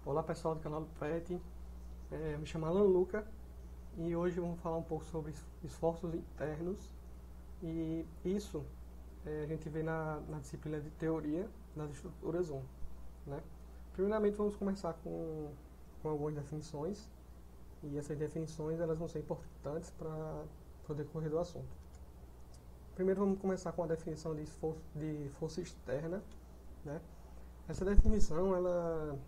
Olá pessoal do canal do PET, me chamo Alan Luca e hoje vamos falar um pouco sobre esforços internos e isso a gente vê na disciplina de teoria das estruturas 1, né? Primeiramente vamos começar com algumas definições e essas definições elas vão ser importantes para o decorrer do assunto. Primeiro vamos começar com a definição de força externa, né? Essa definição ela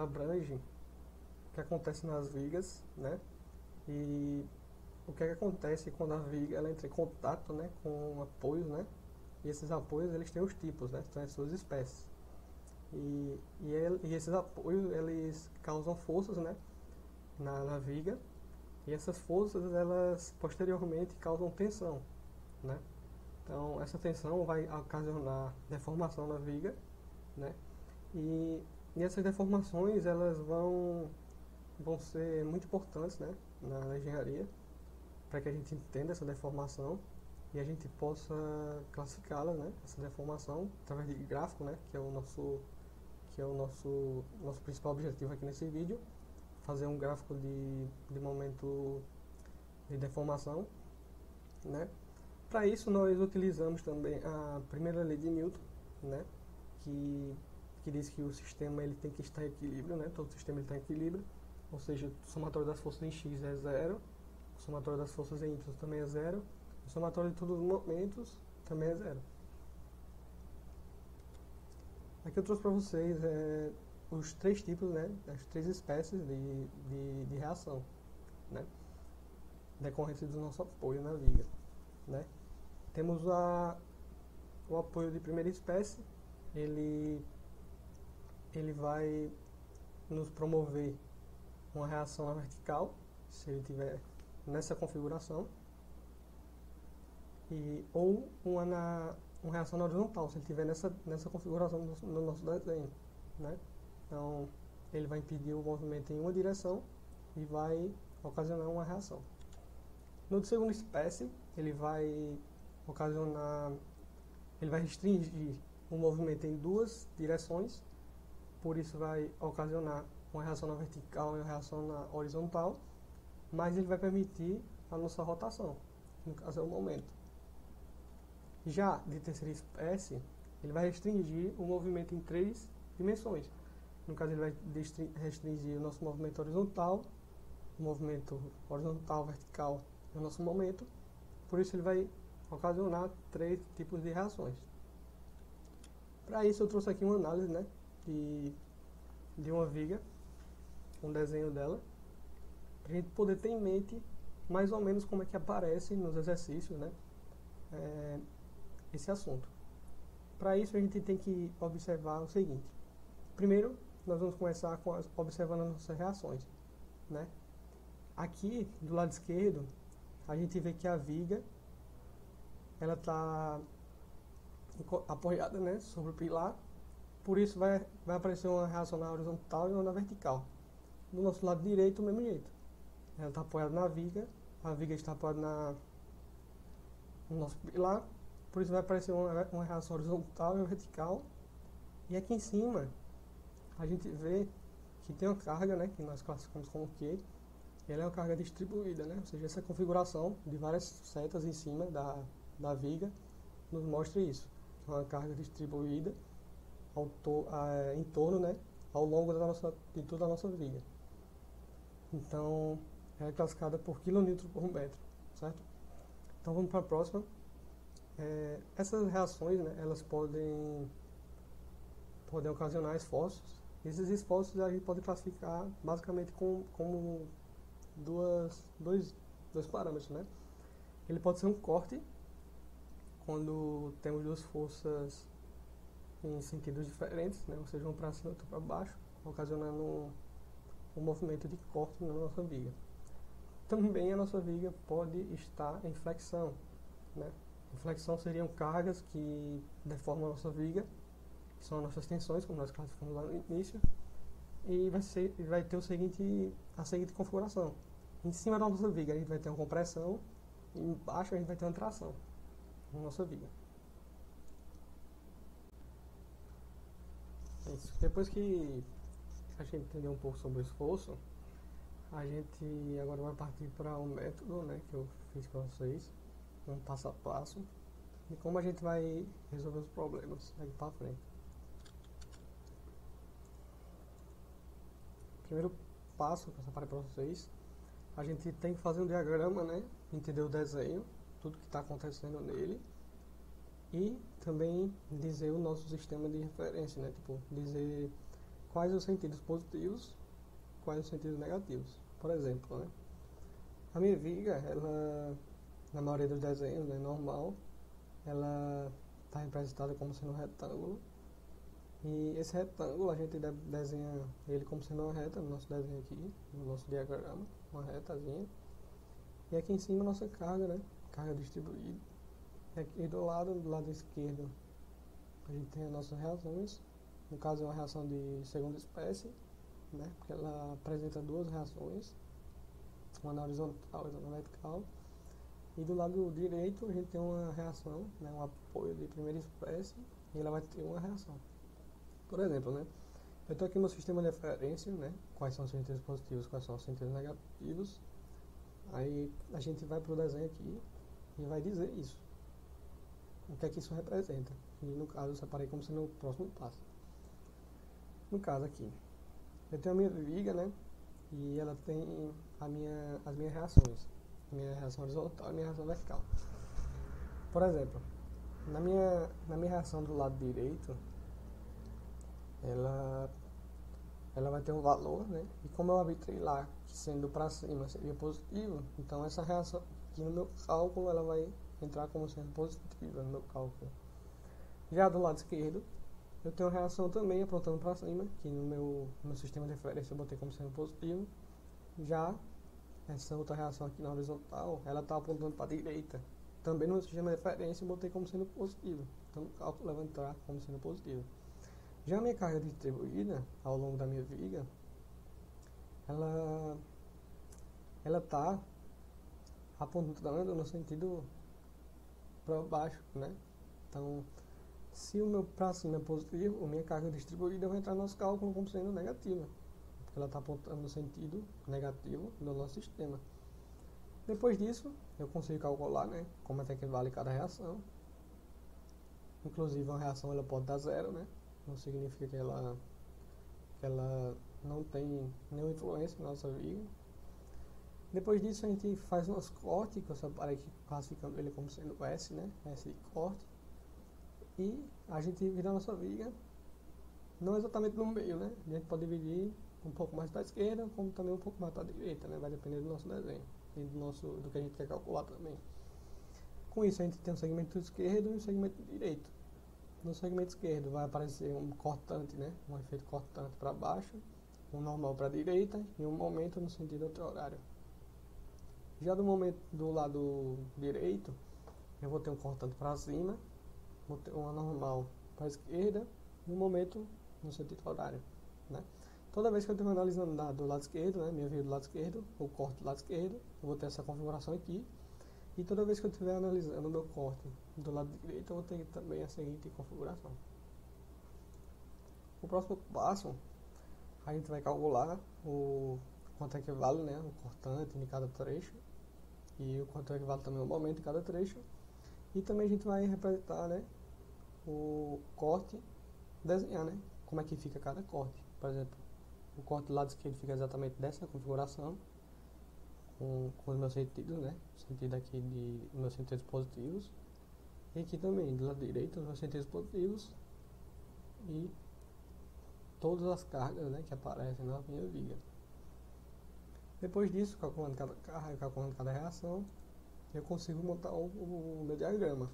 abrange o que acontece nas vigas, né? E o que acontece quando a viga ela entra em contato, né, com apoios, né? E esses apoios eles têm os tipos, né? São as suas espécies. E esses apoios eles causam forças, né, na viga. E essas forças elas posteriormente causam tensão, né? Então essa tensão vai ocasionar deformação na viga, né? E essas deformações elas vão ser muito importantes, né, na engenharia, para que a gente entenda essa deformação e a gente possa classificá-la, né, essa deformação através de gráfico, né, que é o nosso principal objetivo aqui nesse vídeo, fazer um gráfico de momento de deformação, né. Para isso nós utilizamos também a primeira lei de Newton, né, que diz que o sistema ele tem que estar em equilíbrio, né? Todo sistema está em equilíbrio, ou seja, o somatório das forças em x é zero, o somatório das forças em y também é zero, o somatório de todos os momentos também é zero. Aqui eu trouxe para vocês os três tipos, né? As três espécies de reação, né? Decorrente do nosso apoio na viga, né? Temos o apoio de primeira espécie, ele vai nos promover uma reação na vertical, se ele tiver nessa configuração, ou uma reação na horizontal, se ele tiver nessa configuração no nosso desenho, né? Então, ele vai impedir o movimento em uma direção e vai ocasionar uma reação. No de segunda espécie, ele vai restringir o movimento em duas direções, por isso vai ocasionar uma reação na vertical e uma reação na horizontal, mas ele vai permitir a nossa rotação, no caso é o momento. Já de terceira espécie, ele vai restringir o movimento em três dimensões. No caso ele vai restringir o nosso movimento horizontal, o movimento horizontal, vertical e o nosso momento, por isso ele vai ocasionar três tipos de reações. Para isso eu trouxe aqui uma análise, né, de uma viga, um desenho dela, para a gente poder ter em mente mais ou menos como é que aparece nos exercícios, né, esse assunto. Para isso a gente tem que observar o seguinte: primeiro nós vamos começar observando as nossas reações, né? Aqui do lado esquerdo a gente vê que a viga ela está apoiada, né, sobre o pilar, por isso vai aparecer uma reação na horizontal e uma na vertical. Do nosso lado direito, do mesmo jeito. Ela está apoiada na viga, a viga está apoiada no nosso pilar, por isso vai aparecer uma reação horizontal e uma vertical. E aqui em cima, a gente vê que tem uma carga, né, que nós classificamos como Q, e ela é uma carga distribuída, né, ou seja, essa configuração de várias setas em cima da viga nos mostra isso. Uma carga distribuída em torno, né, ao longo de toda a nossa viga. Então, ela é classificada por quilonewton por metro, certo? Então, vamos para a próxima. Essas reações, né, elas podem ocasionar esforços. Esses esforços a gente pode classificar basicamente como dois parâmetros, né? Ele pode ser um corte, quando temos duas forças em sentidos diferentes, né, ou seja, um para cima e outro para baixo, ocasionando um movimento de corte na nossa viga. Também a nossa viga pode estar em flexão, né? Em flexão seriam cargas que deformam a nossa viga, que são as nossas tensões, como nós classificamos lá no início, e vai ter a seguinte configuração. Em cima da nossa viga a gente vai ter uma compressão, e embaixo a gente vai ter uma tração na nossa viga. É isso. Depois que a gente entender um pouco sobre o esforço, a gente agora vai partir para um método, né, que eu fiz para vocês, um passo a passo, de como a gente vai resolver os problemas daqui para frente. Primeiro passo que eu separei para vocês, a gente tem que fazer um diagrama, né, entender o desenho, tudo que está acontecendo nele, e também dizer o nosso sistema de referência, né, tipo, dizer quais os sentidos positivos, quais os sentidos negativos. Por exemplo, né, a minha viga, ela, na maioria dos desenhos, né, normal, ela está representada como sendo um retângulo. E esse retângulo a gente desenha ele como sendo uma reta no nosso desenho aqui, no nosso diagrama, uma retazinha. E aqui em cima a nossa carga, né? Carga distribuída. E aqui do lado esquerdo, a gente tem as nossas reações. No caso é uma reação de segunda espécie, né? Porque ela apresenta duas reações, uma na horizontal e outra na vertical. E do lado direito a gente tem uma reação, né? Um apoio de primeira espécie, e ela vai ter uma reação. Por exemplo, né? Eu estou aqui no sistema de referência, né? Quais são os sentidos positivos, quais são os sentidos negativos. Aí a gente vai para o desenho aqui e vai dizer isso. O que é que isso representa? E no caso eu separei como sendo o próximo passo. No caso aqui, eu tenho a minha viga, né? E ela tem as minhas reações. Minha reação horizontal e minha reação vertical. Por exemplo, na minha reação do lado direito, ela vai ter um valor, né? E como eu arbitrei lá, que sendo para cima seria positivo, então essa reação aqui no meu cálculo, ela vai entrar como sendo positiva no meu cálculo. Já do lado esquerdo, eu tenho a reação também apontando para cima, que no meu sistema de referência eu botei como sendo positivo. Já essa outra reação aqui na horizontal, ela está apontando para a direita. Também no sistema de referência eu botei como sendo positivo. Então o cálculo vai entrar como sendo positivo. Já a minha carga distribuída ao longo da minha viga, ela está apontando no sentido para baixo, né? Então, se o meu para cima é positivo, a minha carga distribuída vai entrar no nosso cálculo como sendo negativa, porque ela está apontando no sentido negativo do nosso sistema. Depois disso, eu consigo calcular, né, como é que vale cada reação. Inclusive, uma reação ela pode dar zero, né? Não significa que ela não tem nenhuma influência na nossa viga. Depois disso a gente faz o nosso corte, que eu separei aqui classificando ele como sendo S, né? S de corte. E a gente divide a nossa viga, não exatamente no meio, né? A gente pode dividir um pouco mais para a esquerda, como também um pouco mais para a direita, né? Vai depender do nosso desenho e do que a gente quer calcular também. Com isso a gente tem um segmento esquerdo e um segmento direito. No segmento esquerdo vai aparecer um cortante, né? Um efeito cortante para baixo, um normal para a direita e um momento no sentido anti-horário. Já do momento do lado direito, eu vou ter um cortante para cima, vou ter uma normal para a esquerda e um momento no sentido horário, né? Toda vez que eu estiver analisando do lado esquerdo, né? Minha via do lado esquerdo, o corte do lado esquerdo, eu vou ter essa configuração aqui. E toda vez que eu estiver analisando o meu corte do lado direito, eu vou ter também a seguinte configuração. O próximo passo, a gente vai calcular o quanto é que vale, né, o cortante de cada trecho. E o quanto é que vale também o momento de cada trecho. E também a gente vai representar, né, o corte, desenhar, né, como é que fica cada corte. Por exemplo, o corte do lado esquerdo fica exatamente dessa configuração, com os meus sentidos, né? Sentido aqui de meus sentidos positivos. E aqui também, do lado direito, os meus sentidos positivos. E todas as cargas, né, que aparecem na minha viga. Depois disso, calculando cada carga, calculando cada reação, eu consigo montar o meu diagrama.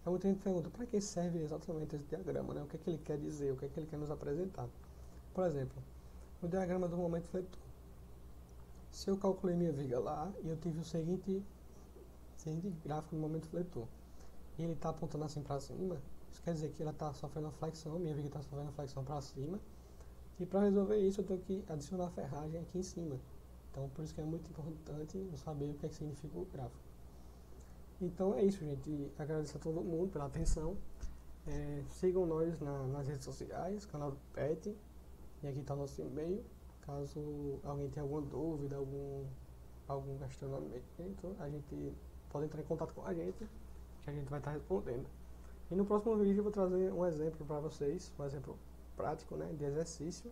Aí muita gente pergunta, para que serve exatamente esse diagrama, né? O que é que ele quer dizer, o que é que ele quer nos apresentar. Por exemplo, o diagrama do momento fletor. Se eu calculei minha viga lá e eu tive o seguinte gráfico no momento fletor, e ele está apontando assim para cima, isso quer dizer que ela está sofrendo flexão, minha viga está sofrendo flexão para cima, e para resolver isso eu tenho que adicionar a ferragem aqui em cima. Então por isso que é muito importante eu saber o que é que significa o gráfico. Então é isso, gente. Agradeço a todo mundo pela atenção. Sigam nós nas redes sociais, canal do PET, e aqui está o nosso e-mail. Caso alguém tenha alguma dúvida, algum questionamento, a gente pode entrar em contato com a gente, que a gente vai estar respondendo. E no próximo vídeo eu vou trazer um exemplo para vocês, um exemplo prático, né, de exercício,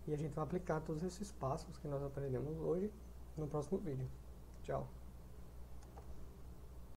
e a gente vai aplicar todos esses passos que nós aprendemos hoje no próximo vídeo. Tchau!